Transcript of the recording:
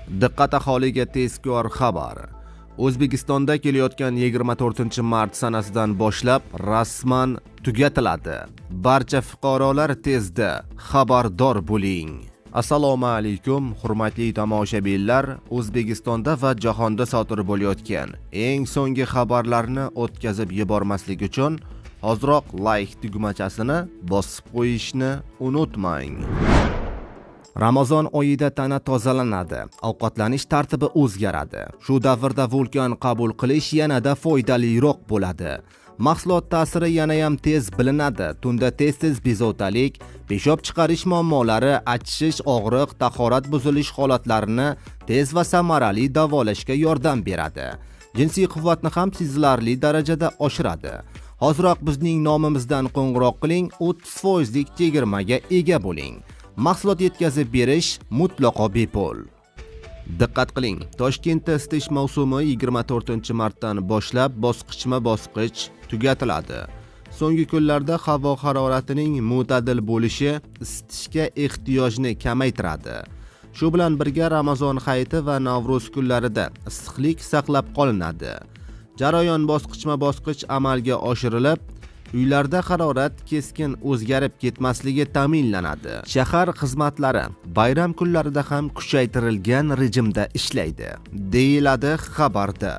Diqqat aholiga tezkor xabar. O'zbekistonda kelayotgan 24-mart sanasidan boshlab rasman tugatiladi. Barcha fuqarolar tezda xabardor bo'ling. Assalomu alaykum, hurmatli tomoshabinlar. O'zbekistonda va jahonda sodir bo'layotgan eng so'nggi xabarlarni o'tkazib yubormaslik uchun hoziroq like tugmachasini bosib qo'yishni unutmang. Ramazon oyida tana tozalanadi, ovqatlanish tartibi o'zgaradi. Shu davrda vulkan qabul qilish yanada foydaliroq bo'ladi. Mahsulot ta'siri yana ham tez bilinadi. Tunda tez bezovtalik, peshob chiqarish muammolari, achishish, og'riq, tahorat buzilish holatlarini tez va samarali davolashga yordam beradi. Jinsiy quvvatni ham sezilarli darajada oshiradi. Hoziroq bizning nomimizdan qo'ng'iroq qiling, 30% lik chegirmaga ega bo'ling. Mahsulot yetkazib berish mutlaqo bepul. Diqqat qiling, Toshkentda isitish mavsumi 24-martdan boshlab bosqichma-bosqich tugatiladi. So'nggi kunlarda havo haroratining mo'tadil bo'lishi isitishga ehtiyojni kamaytiradi. Shu bilan birga Ramazon hayiti va Navro'z kunlarida issiqlik saqlab qolinadi. Jarayon bosqichma-bosqich amalga oshirilib, uylarda harorat keskin o'zgarib ketmasligi ta'minlanadi. Shahar xizmatlari bayram kunlarida ham kuchaytirilgan rejimda ishlaydi, deyiladi xabarda.